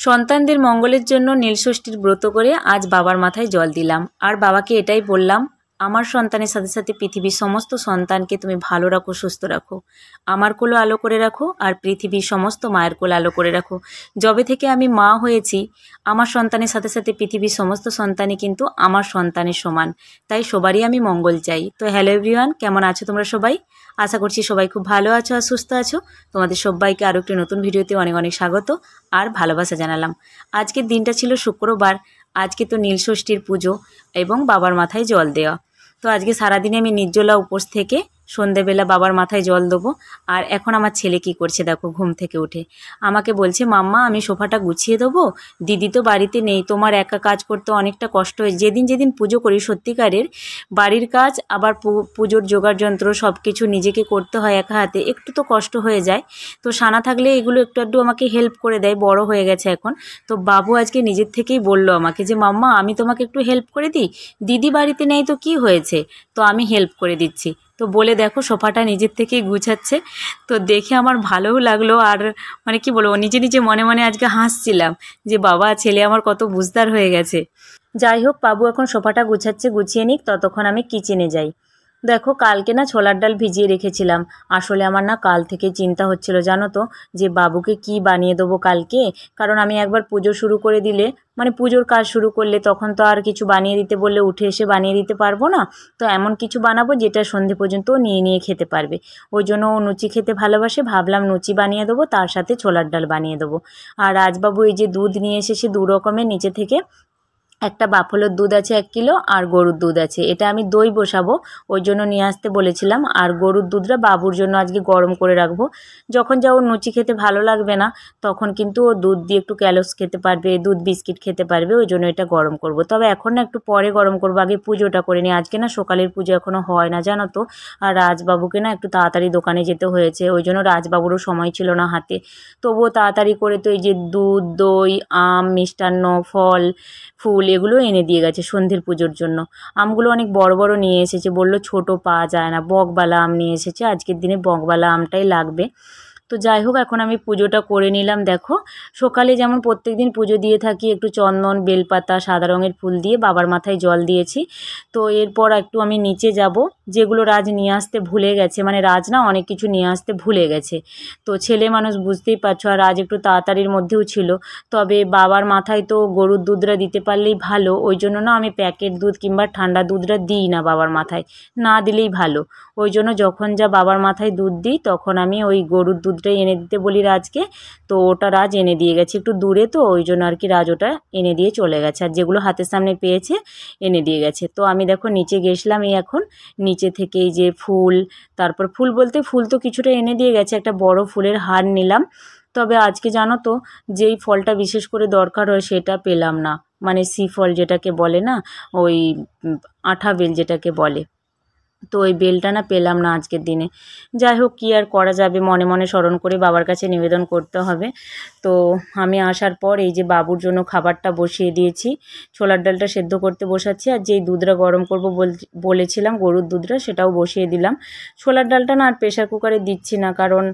সন্তানদের মঙ্গলের জন্য নীলষষ্ঠীর ব্রত করে আজ বাবার মাথায় জল দিলাম। আর বাবাকে এটাই বললাম, আমার সন্তানের সাথে সাথে পৃথিবীর সমস্ত সন্তানকে তুমি ভালো রাখো, সুস্থ রাখো। আমার কোলে আলো করে রাখো, আর পৃথিবীর সমস্ত মায়ের কোলে আলো করে রাখো। যবে থেকে আমি মা হয়েছি, আমার সন্তানের সাথে সাথে পৃথিবীর সমস্ত সন্তানই কিন্তু আমার সন্তানের সমান। তাই সবারই আমি মঙ্গল চাই। তো হ্যালো এভরিওয়ান, কেমন আছো তোমরা সবাই? আশা করছি সবাই খুব ভালো আছো আর সুস্থ আছো। তোমাদের সবাইকে আরও একটি নতুন ভিডিওতে অনেক অনেক স্বাগত আর ভালোবাসা জানালাম। আজকের দিনটা ছিল শুক্রবার। আজকে তো নীলষষ্ঠীর পুজো এবং বাবার মাথায় জল দেওয়া। তো আজকে সারাদিনে আমি নির্জলা উপোস থেকে সন্ধেবেলা বাবার মাথায় জল দেবো। আর এখন আমার ছেলে কি করছে দেখো, ঘুম থেকে উঠে আমাকে বলছে, মাম্মা আমি সোফাটা গুছিয়ে দেবো, দিদি তো বাড়িতে নেই, তোমার একা কাজ করতে অনেকটা কষ্ট হয়। যেদিন যেদিন পুজো করি সত্যিকারের বাড়ির কাজ আবার পুজোর জোগাড় যন্ত্র সব কিছু নিজেকে করতে হয় একা হাতে, একটু তো কষ্ট হয়ে যায়। তো সানা থাকলে এগুলো একটু একটু আমাকে হেল্প করে দেয়, বড় হয়ে গেছে এখন। তো বাবু আজকে নিজের থেকেই বলল আমাকে যে মাম্মা আমি তোমাকে একটু হেল্প করে দিই, দিদি বাড়িতে নেই তো কি হয়েছে, তো আমি হেল্প করে দিচ্ছি। তো বলে দেখো সোফাটা নিজের থেকেই গুছাচ্ছে। তো দেখে আমার ভালোও লাগলো, আর মানে কি বলবো, নিজে নিজে মনে মনে আজকে হাসছিলাম যে বাবা ছেলে আমার কত বুঝদার হয়ে গেছে। যাই হোক, বাবু এখন সোফাটা গুছাচ্ছে, গুছিয়ে নিক, ততক্ষণ আমি কিচেনে যাই। দেখো কালকে না ছোলার ডাল ভিজিয়ে রেখেছিলাম। আসলে আমার না কাল থেকে চিন্তা হচ্ছিল জানো তো, যে বাবুকে কি বানিয়ে দেবো কালকে। কারণ আমি একবার পুজো শুরু করে দিলে, মানে পুজোর কাজ শুরু করলে তখন তো আর কিছু বানিয়ে দিতে বললে উঠে এসে বানিয়ে দিতে পারবো না। তো এমন কিছু বানাবো যেটা সন্ধে পর্যন্ত নিয়ে নিয়ে খেতে পারবে। ওই জন্য ও লুচি খেতে ভালোবাসে, ভাবলাম লুচি বানিয়ে দেবো, তার সাথে ছোলার ডাল বানিয়ে দেবো। আর রাজবাবু এই যে দুধ নিয়ে এসেছে দু রকমের নিচে থেকে, একটা বাফলের দুধ আছে 1 কিলো, আর গরুর দুধ আছে। এটা আমি দই বসাবো, ওই জন্য নিয়ে আসতে বলেছিলাম। আর গরুর দুধটা বাবুর জন্য আজকে গরম করে রাখবো। যখন যা ওর লুচি খেতে ভালো লাগবে না, তখন কিন্তু ও দুধ দিয়ে একটু ক্যালস খেতে পারবে, দুধ বিস্কিট খেতে পারবে, ওই জন্য এটা গরম করব। তবে এখন না একটু পরে গরম করবো, আগে পুজোটা করে নিই। আজকে না সকালের পুজো এখনও হয় না জানো তো। আর রাজবাবুকে না একটু তাড়াতাড়ি দোকানে যেতে হয়েছে, ওই জন্য রাজবাবুরও সময় ছিল না হাতে। তবুও তাড়াতাড়ি করে তো এই যে দুধ, দই, আম, মিষ্টান্ন, ফল, ফুল এগুলো এনে দিয়ে গেছে সন্ধ্যের পুজোর জন্য। আমগুলো অনেক বড় বড় নিয়ে এসেছে, বললো ছোট পাওয়া যায় না, বকবালা আম নিয়ে এসেছে, আজকের দিনে বকবালা আমটাই লাগবে। তো যাই হোক, এখন আমি পুজোটা করে নিলাম। দেখো সকালে যেমন প্রত্যেক দিন পুজো দিয়ে থাকি, একটু চন্দন, বেলপাতা, সাদা রঙের ফুল দিয়ে বাবার মাথায় জল দিয়েছি। তো এরপর একটু আমি নিচে যাব, যেগুলো রাজ নিয়ে আসতে ভুলে গেছে, মানে রাজ না অনেক কিছু নিয়ে আসতে ভুলে গেছে। তো ছেলে মানুষ বুঝতেই পারছো, আর রাজ একটু তাড়াতাড়ির মধ্যেও ছিল। তবে বাবার মাথায় তো গরুর দুধটা দিতে পারলেই ভালো, ওই জন্য না আমি প্যাকেট দুধ কিংবা ঠান্ডা দুধটা দিই না বাবার মাথায়, না দিলেই ভালো। ওই জন্য যখন যা বাবার মাথায় দুধ দিই তখন আমি ওই গরুর দুধটাই এনে দিতে বলি রাজকে। তো ওটা রাজ এনে দিয়ে গেছে, একটু দূরে তো ওই জন্য আর কি রাজ ওটা এনে দিয়ে চলে গেছে, আর যেগুলো হাতের সামনে পেয়েছে এনে দিয়ে গেছে। তো আমি দেখো নিচে গেছিলাম, এই এখন নিচে থেকে এই যে ফুল, তারপর ফুল বলতে ফুল তো কিছুটা এনে দিয়ে গেছে, একটা বড় ফুলের হার নিলাম। তবে আজকে জানো তো, যেই ফলটা বিশেষ করে দরকার হয় সেটা পেলাম না, মানে ফল যেটাকে বলে না, ওই আঠা বেল যেটাকে বলে, তো ওই বেলটা না পেলাম না আজকের দিনে। যাই হোক, কী আর করা যাবে, মনে মনে স্মরণ করে বাবার কাছে নিবেদন করতে হবে। তো আমি আসার পর এই যে বাবুর জন্য খাবারটা বসিয়ে দিয়েছি, ছোলার ডালটা সেদ্ধ করতে বসাচ্ছি, আর যেই দুধটা গরম করব বলেছিলাম গরুর দুধটা, সেটাও বসিয়ে দিলাম। ছোলার ডালটা না আর প্রেশার কুকারে দিচ্ছি না, কারণ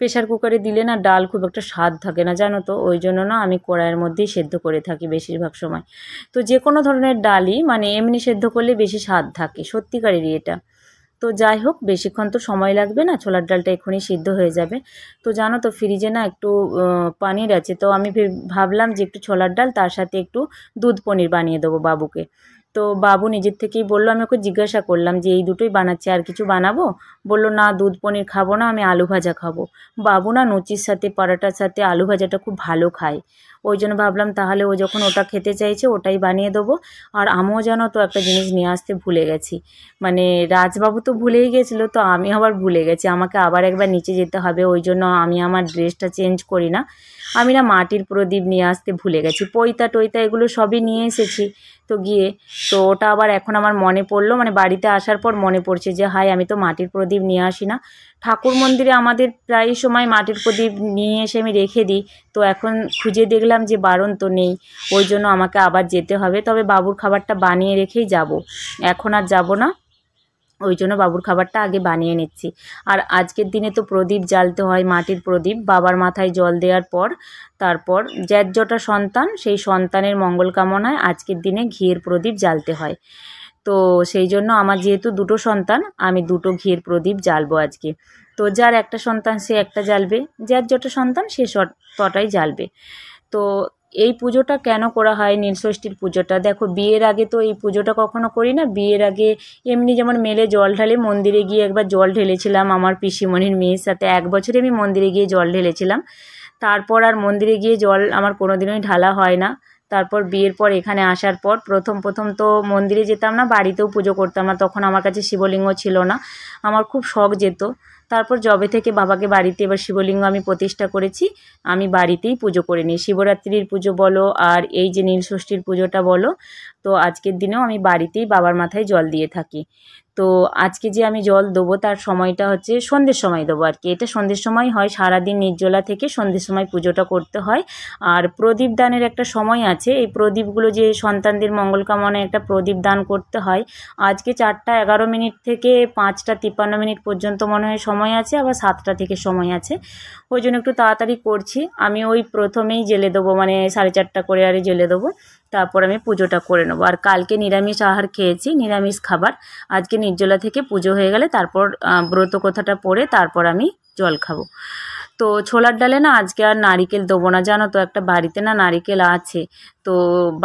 প্রেশার কুকারে দিলে না ডাল খুব একটা স্বাদ থাকে না জানো তো, ওই জন্য না আমি কড়াইয়ের মধ্যেই সেদ্ধ করে থাকি বেশিরভাগ সময়। তো যে কোনো ধরনের ডালই মানে এমনি সেদ্ধ করলে বেশি স্বাদ থাকে, সত্যিকারেরই এটা। তো যাই হোক, বেশিক্ষণ তো সময় লাগবে না, ছোলার ডালটা এক্ষুনি সিদ্ধ হয়ে যাবে। তো জানো তো ফ্রিজে না একটু পনির আছে, তো আমি ভাবলাম যে একটু ছোলার ডাল তার সাথে একটু দুধ পনির বানিয়ে দেবো বাবুকে। তো বাবু নিজের থেকেই বললো, আমি ওকে জিজ্ঞাসা করলাম যে এই দুটোই বানাচ্ছি, আর কিছু বানাবো? বললো না দুধ পনির খাবো না, আমি আলু ভাজা খাবো। বাবু না লুচির সাথে পরোটার সাথে আলু ভাজাটা খুব ভালো খায়, ওই জন্য ভাবলাম তাহলে ও যখন ওটা খেতে চাইছে ওটাই বানিয়ে দেবো। আর আমিও জানো তো একটা জিনিস নিয়ে আসতে ভুলে গেছি, মানে রাজবাবু তো ভুলেই গেছিলো, তো আমি আবার ভুলে গেছি, আমাকে আবার একবার নিচে যেতে হবে, ওই জন্য আমি আমার ড্রেসটা চেঞ্জ করি না। আমি না মাটির প্রদীপ নিয়ে আসতে ভুলে গেছি, পৈতা টইতা এগুলো সবই নিয়ে এসেছি। তো গিয়ে তো ওটা আবার এখন আমার মনে পড়লো, মানে বাড়িতে আসার পর মনে পড়ছে যে হাই আমি তো মাটির প্রদীপ নিয়ে আসি না। ঠাকুর মন্দিরে আমাদের প্রায় সময় মাটির প্রদীপ নিয়ে এসে আমি রেখে দিই, তো এখন খুঁজে দেখলাম যে বারণ তো নেই, ওই জন্য আমাকে আবার যেতে হবে। তবে বাবুর খাবারটা বানিয়ে রেখেই যাব, এখন আর যাব না। ওই জন্য বাবুর খাবারটা আগে বানিয়ে নিচ্ছি। আর আজকের দিনে তো প্রদীপ জ্বালতে হয়, মাটির প্রদীপ। বাবার মাথায় জল দেওয়ার পর তারপর যার যটা সন্তান, সেই সন্তানের মঙ্গল কামনায় আজকের দিনে ঘিয়ের প্রদীপ জ্বালতে হয়। তো সেই জন্য আমার যেহেতু দুটো সন্তান, আমি দুটো ঘিয়ের প্রদীপ জ্বালবো আজকে। তো যার একটা সন্তান সে একটা জ্বালবে, যার যটা সন্তান সে তটাই জ্বালবে। তো এই পুজোটা কেন করা হয়, নীলষষ্ঠীর পুজোটা? দেখো, বিয়ের আগে তো এই পুজোটা কখনো করি না। বিয়ের আগে এমনি যেমন মেলে জল ঢালে, মন্দিরে গিয়ে একবার জল ঢেলেছিলাম আমার পিসিমণির মেয়ের সাথে। 1 বছরে আমি মন্দিরে গিয়ে জল ঢেলেছিলাম। তারপর আর মন্দিরে গিয়ে জল আমার কোনোদিনই ঢালা হয় না। তারপর বিয়ের পর এখানে আসার পর প্রথম তো মন্দিরে যেতাম না, বাড়িতেও পুজো করতাম না। তখন আমার কাছে শিবলিঙ্গ ছিল না, আমার খুব শখ যেত। তারপর যবে থেকে বাবাকে বাড়িতে এবার শিবলিঙ্গ আমি প্রতিষ্ঠা করেছি, আমি বাড়িতেই পুজো করে নিই। শিবরাত্রির পুজো বলো আর এই যে নীলষষ্ঠীর পুজোটা বলো, তো আজকের দিনেও আমি বাড়িতেই বাবার মাথায় জল দিয়ে থাকি। তো আজকে যে আমি জল দেবো তার সময়টা হচ্ছে সন্ধ্যের সময় দেবো আর কি। এটা সন্ধ্যের সময় হয়, সারাদিন নির্জলা থেকে সন্ধ্যের সময় পুজোটা করতে হয়। আর প্রদীপ দানের একটা সময় আছে, এই প্রদীপগুলো যে সন্তানদের মঙ্গল কামনায় একটা প্রদীপ দান করতে হয়। আজকে 4:11 থেকে 5:53 পর্যন্ত মনে হয় সময় আছে, আবার 7টা থেকে সময় আছে। ওই জন্য একটু তাড়াতাড়ি করছি। আমি ওই প্রথমেই জেলে দেবো, মানে 4:30 করে আরে জেলে দেবো, তারপর আমি পুজোটা করে নেবো। আর কালকে নিরামিষ আহার খেয়েছি, নিরামিষ খাবার। আজকে নির্জলা থেকে পুজো হয়ে গেলে তারপর ব্রত কথাটা পড়ে তারপর আমি জল খাবো। তো ছোলার ডালে না আজকে আর নারিকেল দেবো না, জানো তো, একটা বাড়িতে না নারিকেল আছে। তো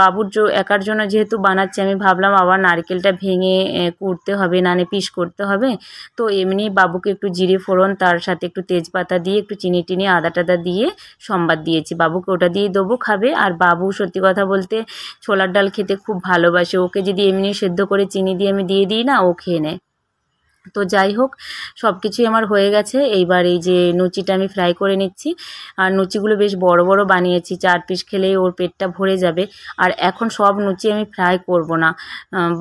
বাবুর একার জন্য যেহেতু বানাচ্ছি, আমি ভাবলাম আবার নারিকেলটা ভেঙে কুড়তে হবে, নানে পিস করতে হবে। তো এমনি বাবুকে একটু জিরে ফোড়ন, তার সাথে একটু তেজপাতা দিয়ে, একটু চিনি টিনি আদা টাদা দিয়ে সম্বাদ দিয়েছি। বাবুকে ওটা দিয়ে দেবো, খাবে। আর বাবু সত্যি কথা বলতে ছোলার ডাল খেতে খুব ভালোবাসে। ওকে যদি এমনি সেদ্ধ করে চিনি দিয়ে আমি দিয়ে দিই না, ও খেয়ে নেয়। তো যাই হোক, সব কিছুই আমার হয়ে গেছে। এইবার এই যে লুচিটা আমি ফ্রাই করে নিচ্ছি। আর লুচিগুলো বেশ বড় বড় বানিয়েছি, 4 পিস খেলেই ওর পেটটা ভরে যাবে। আর এখন সব লুচি আমি ফ্রাই করব না,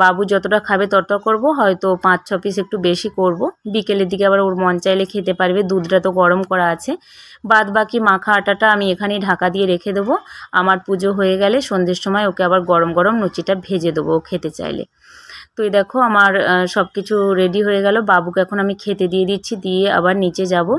বাবু যতটা খাবে ততটা করব, হয়তো 5-6 পিস একটু বেশি করব। বিকেলের দিকে আবার ওর মন চাইলে খেতে পারবে, দুধটা তো গরম করা আছে। বাদ বাকি মাখা আটাটা আমি এখানেই ঢাকা দিয়ে রেখে দেবো। আমার পুজো হয়ে গেলে সন্ধ্যের সময় ওকে আবার গরম গরম লুচিটা ভেজে দেবো, ও খেতে চাইলে। তো এই দেখো আমার সব কিছু রেডি হয়ে গেল। বাবুকে এখন আমি খেতে দিয়ে দিচ্ছি, দিয়ে আবার নিচে যাব।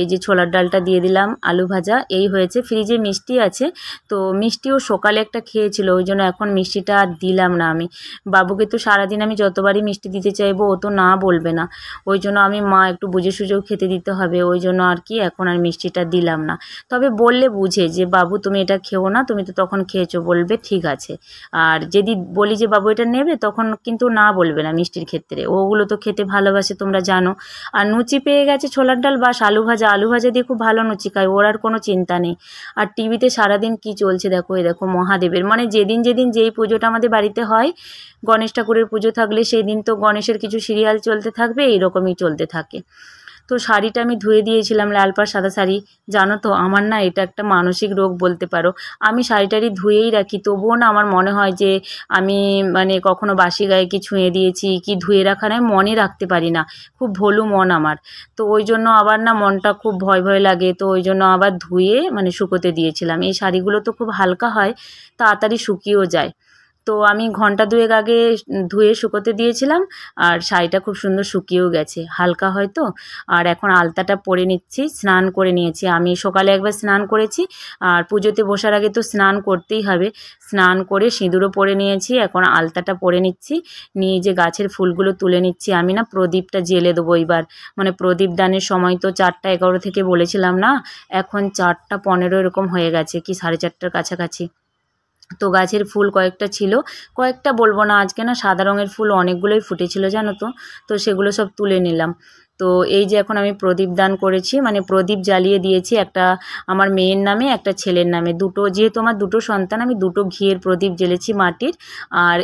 এই যে ছোলার ডালটা দিয়ে দিলাম, আলু ভাজা এই হয়েছে। ফ্রিজে মিষ্টি আছে, তো মিষ্টিও সকালে একটা খেয়েছিল, ওই জন্য এখন মিষ্টিটা আর দিলাম না আমি। বাবুকে তো সারাদিন আমি যতবারই মিষ্টি দিতে চাইবো ও তো না বলবে না, ওই জন্য আমি মা একটু বুঝে সুঝেও খেতে দিতে হবে, ওই জন্য আর কি এখন আর মিষ্টিটা দিলাম না। তবে বললে বুঝে যে বাবু তুমি এটা খেও না, তুমি তো তখন খেয়েছো, বলবে ঠিক আছে। আর যদি বলি যে বাবু এটা নেবে, তখন কিন্তু না বলবে না মিষ্টির ক্ষেত্রে, ওগুলো তো খেতে ভালোবাসে তোমরা জানো। আর লুচি পেয়ে গেছে ছোলার ডাল বা আলু ভাজা দিয়ে খুব ভালো লুচি খায়, ওর আর কোনো চিন্তা নেই। আর টিভিতে সারাদিন কি চলছে দেখো, এই দেখো মহাদেবের, মানে যেদিন যেই পুজোটা আমাদের বাড়িতে হয়, গণেশ ঠাকুরের পুজো থাকলে সেই দিন তো গণেশের কিছু সিরিয়াল চলতে থাকবে, এইরকমই চলতে থাকে। তো শাড়িটা আমি ধুয়ে দিয়েছিলাম, লাল পাড় সাদা শাড়ি। জানো তো আমার না এটা একটা মানসিক রোগ বলতে পারো, আমি শাড়িটারি ধুয়েই রাখি, তবুও না আমার মনে হয় যে আমি মানে কখনো বাসি গায়ে কি ছুঁয়ে দিয়েছি, কি ধুয়ে রাখা নয়, মনে রাখতে পারি না, খুব ভোলু মন আমার। তো ওই জন্য আবার না মনটা খুব ভয় ভয় লাগে, তো ওই জন্য আবার ধুয়ে মানে শুকোতে দিয়েছিলাম। এই শাড়িগুলো তো খুব হালকা হয়, তাড়াতাড়ি শুকিয়েও যায়। তো আমি ঘন্টা 2 আগে ধুয়ে শুকোতে দিয়েছিলাম, আর শাড়িটা খুব সুন্দর শুকিয়েও গেছে, হালকা হয়তো। আর এখন আলতাটা পরে নিচ্ছি, স্নান করে নিয়েছি, আমি সকালে একবার স্নান করেছি, আর পুজোতে বসার আগে তো স্নান করতেই হবে। স্নান করে সিঁদুরও পরে নিয়েছি, এখন আলতাটা পরে নিচ্ছি, নিয়ে যে গাছের ফুলগুলো তুলে নিচ্ছি। আমি না প্রদীপটা জ্বেলে দেবো এইবার, মানে প্রদীপ দানের সময় তো 4:11 থেকে বলেছিলাম না, এখন 4:15 এরকম হয়ে গেছে, কি 4:30টার কাছাকাছি। তো গাছের ফুল কয়েকটা ছিল, কয়েকটা বলবো না, আজকে না সাদা রঙের ফুল অনেকগুলোই ফুটেছিল জানো তো, তো সেগুলো সব তুলে নিলাম। তো এই যে এখন আমি প্রদীপ দান করেছি, মানে প্রদীপ জ্বালিয়ে দিয়েছি, একটা আমার মেয়ের নামে, একটা ছেলের নামে, দুটো, যেহেতু আমার দুটো সন্তান, আমি দুটো ঘিয়ের প্রদীপ জ্বেলেছি মাটির। আর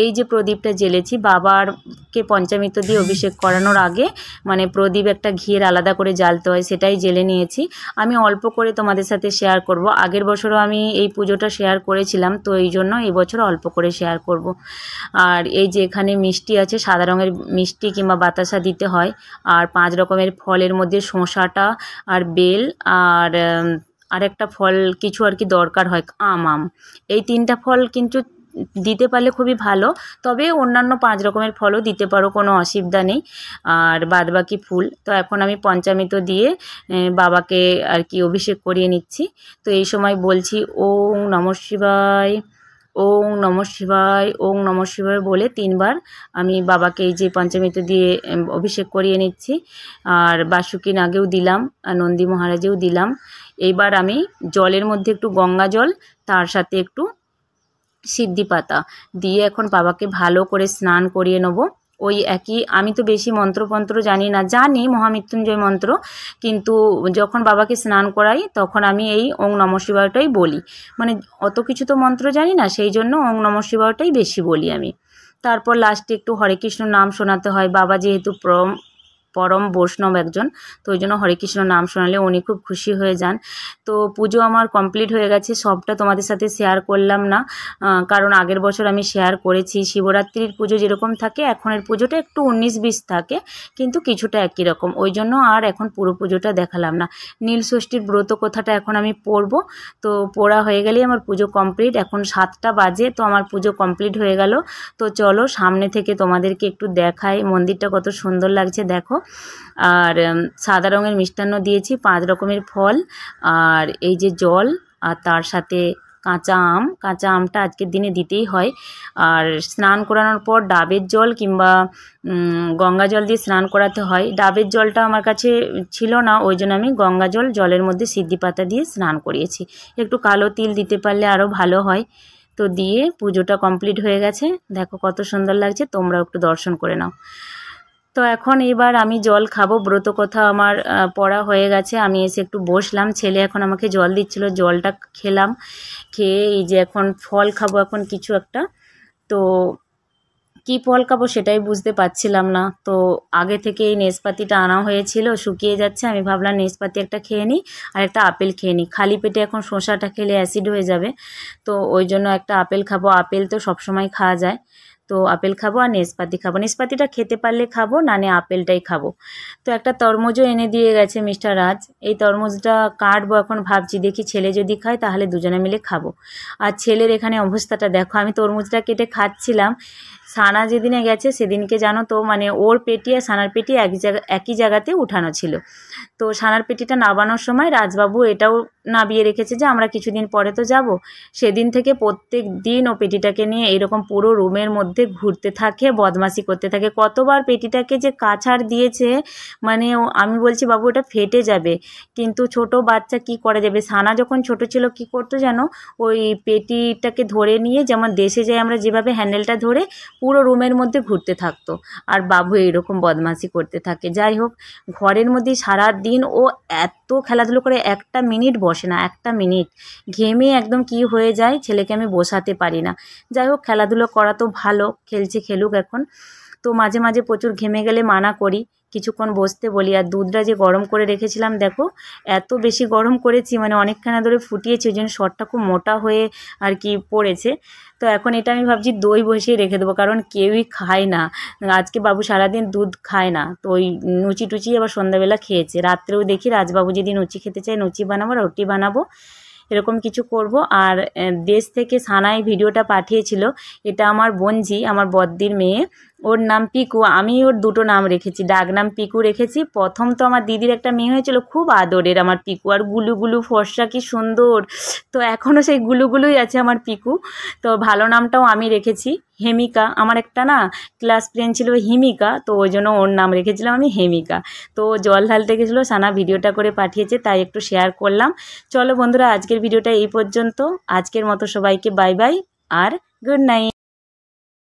এই যে প্রদীপটা জ্বেলেছি বাবারকে পঞ্চামৃত দিয়ে অভিষেক করানোর আগে, মানে প্রদীপ একটা ঘিয়ের আলাদা করে জ্বালতে হয়, সেটাই জ্বেলে নিয়েছি। আমি অল্প করে তোমাদের সাথে শেয়ার করব, আগের বছরও আমি এই পুজোটা শেয়ার করেছিলাম, তো এই জন্য এই বছর অল্প করে শেয়ার করব। আর এই যে এখানে মিষ্টি আছে, সাদা রঙের মিষ্টি কিংবা বাতাসা দিতে হয়। আর 5 রকমের ফলের মধ্যে শসাটা আর বেল আর একটা ফল কিছু আর কি দরকার হয়, আম। এই 3টা ফল কিন্তু দিতে পারলে খুবই ভালো। তবে অন্যান্য 5 রকমের ফলও দিতে পারো, কোনো অসুবিধা নেই। আর বাদবাকি ফুল তো এখন আমি পঞ্চামৃত দিয়ে বাবাকে আর কি অভিষেক করিয়ে নিচ্ছি। তো এই সময় বলছি ওং নমঃ শিবায়, ওং নমঃ শিবায়, ওং নমঃ শিবায় বলে 3 বার আমি বাবাকে এই যে পঞ্চামৃত দিয়ে অভিষেক করিয়ে নিচ্ছি। আর বাসুকি নাগেও দিলাম, আর নন্দী মহারাজেও দিলাম। এইবার আমি জলের মধ্যে একটু গঙ্গা জল, তার সাথে একটু সিদ্ধি পাতা দিয়ে এখন বাবাকে ভালো করে স্নান করিয়ে নেব। ওই একই, আমি তো বেশি মন্ত্রপন্ত্র জানি না, জানি মহামৃত্যুঞ্জয় মন্ত্র, কিন্তু যখন বাবাকে স্নান করাই তখন আমি এই ওং নমঃ শিবায়টাই বলি। মানে অত কিছু তো মন্ত্র জানি না, সেই জন্য ওং নমঃ শিবায়টাই বেশি বলি আমি। তারপর লাস্টে একটু হরে কৃষ্ণ নাম শোনাতে হয়। বাবা যেহেতু পরম বৈষ্ণব একজন, তো ওই জন্য হরে কৃষ্ণ নাম শোনালে উনি খুব খুশি হয়ে যান। তো পুজো আমার কমপ্লিট হয়ে গেছে, সবটা তোমাদের সাথে শেয়ার করলাম না, কারণ আগের বছর আমি শেয়ার করেছি। শিবরাত্রির পুজো যেরকম থাকে এখনের পুজোটা একটু 19-20 থাকে, কিন্তু কিছুটা একই রকম, ওই জন্য আর এখন পুরো পুজোটা দেখালাম না। নীলষষ্ঠীর ব্রত কথাটা এখন আমি পড়ব, তো পড়া হয়ে গেলেই আমার পুজো কমপ্লিট। এখন 7টা বাজে, তো আমার পুজো কমপ্লিট হয়ে গেল। তো চলো সামনে থেকে তোমাদেরকে একটু দেখাই মন্দিরটা কত সুন্দর লাগছে, দেখো। আর সাদা রঙের মিষ্টান্ন দিয়েছি, 5 রকমের ফল, আর এই যে জল, আর তার সাথে কাঁচা আম। কাঁচা আমটা আজকের দিনে দিতেই হয়। আর স্নান করানোর পর ডাবের জল কিংবা গঙ্গা জল দিয়ে স্নান করাতে হয়। ডাবের জলটা আমার কাছে ছিল না, ওই জন্য আমি গঙ্গা জলের মধ্যে সিদ্ধি পাতা দিয়ে স্নান করিয়েছি। একটু কালো তিল দিতে পারলে আরও ভালো হয়। তো দিয়ে পুজোটা কমপ্লিট হয়ে গেছে, দেখো কত সুন্দর লাগছে, তোমরাও একটু দর্শন করে নাও। তো এখন এবার আমি জল খাবো, ব্রত কথা আমার পড়া হয়ে গেছে। আমি এসে একটু বসলাম, ছেলে এখন আমাকে জল দিচ্ছিল, জলটা খেলাম। খেয়ে এই যে এখন ফল খাবো, এখন কিছু একটা। তো কি ফল খাবো সেটাই বুঝতে পারছিলাম না। তো আগে থেকে এই নেসপাতিটা আনা হয়েছিল, শুকিয়ে যাচ্ছে, আমি ভাবলাম নেসপাতি একটা খেয়ে নিই আর একটা আপেল খেয়ে নিই। খালি পেটে এখন শসাটা খেলে অ্যাসিড হয়ে যাবে, তো ওই জন্য একটা আপেল খাবো। আপেল তো সবসময় খাওয়া যায়, তো আপেল খাবো আর নেসপাতি খাবো। নেসপাতিটা খেতে পারলে খাবো, না আপেলটাই খাবো। তো একটা তরমুজও এনে দিয়ে গেছে মিস্টার রাজ, এই তরমুজটা কাটবো এখন, ভাবছি দেখি ছেলে যদি খায় তাহলে দুজনে মিলে খাবো। আর ছেলের এখানে অবস্থাটা দেখো, আমি তরমুজটা কেটে খাচ্ছিলাম। সানা যেদিনে গেছে সেদিনকে জানো তো, মানে ওর পেটি আর সানার পেটি একই জায়গাতে উঠানো ছিল। তো সানার পেটিটা নাবানোর সময় রাজবাবু এটাও নাবিয়ে রেখেছে যে আমরা কিছুদিন পরে তো যাব। সেদিন থেকে প্রত্যেক দিন ও পেটিটাকে নিয়ে এরকম পুরো রুমের মধ্যে ঘুরতে থাকে, বদমাশি করতে থাকে। কতবার পেটিটাকে যে কাছাড় দিয়েছে, মানে আমি বলছি বাবু এটা ফেটে যাবে, কিন্তু ছোট বাচ্চা কি করা যাবে। সানা যখন ছোট ছিল কি করতো জানো, ওই পেটিটাকে ধরে নিয়ে, যেমন দেশে যাই আমরা যেভাবে হ্যান্ডেলটা ধরে পুরো রুমের মধ্যে ঘুরতে থাকতো, আর বাবু এইরকম বদমাশি করতে থাকে। যাই হোক, ঘরের মধ্যে সারা দিন ও এত খেলাধুলো করে, 1 মিনিট বসে না, 1 মিনিট ঘেমে একদম কি হয়ে যায়, ছেলেকে আমি বসাতে পারি না। যাই হোক, খেলাধুলো করা তো ভালো, খেলছে খেলুক এখন। তো মাঝে মাঝে প্রচুর ঘেমে গেলে মানা করি, কিছুক্ষণ বসতে বলি। আর দুধটা যে গরম করে রেখেছিলাম, দেখো এত বেশি গরম করেছি, মানে অনেকখানা ধরে ফুটিয়েছি, ওই জন্য শরটা খুব মোটা হয়ে আর কি পড়েছে। তো এখন এটা আমি ভাবছি দই বসিয়ে রেখে দেবো, কারণ কেউই খায় না আজকে, বাবু সারাদিন দুধ খায় না। তো ওই লুচি টুচি আবার সন্ধ্যাবেলা খেয়েছে, রাত্রেও দেখি রাজবাবু যদি লুচি খেতে চায় লুচি বানাবো, রুটি বানাবো, এরকম কিছু করব। আর দেশ থেকে সানাই ভিডিওটা পাঠিয়েছিল, এটা আমার বোনঝি, আমার বদ্দির মেয়ে, ওর নাম পিকু। আমি ওর 2টো নাম রেখেছি, ডাক নাম পিকু রেখেছি। প্রথম তো আমার দিদির একটা মেয়ে হয়েছিল, খুব আদরের আমার পিকু, আর গুলু ফর্সা কি সুন্দর, তো এখনও সেই গুলুই আছে আমার পিকু। তো ভালো নামটাও আমি রেখেছি হেমিকা, আমার একটা না ক্লাস ফ্রেন্ড ছিল হিমিকা, তো ওই জন্য ওর নাম রেখেছিলাম আমি হেমিকা। তো জল ঢালতে গেছিলো, সানা ভিডিওটা করে পাঠিয়েছে, তাই একটু শেয়ার করলাম। চলো বন্ধুরা, আজকের ভিডিওটা এই পর্যন্ত। আজকের মতো সবাইকে বাই বাই আর গুড নাইট।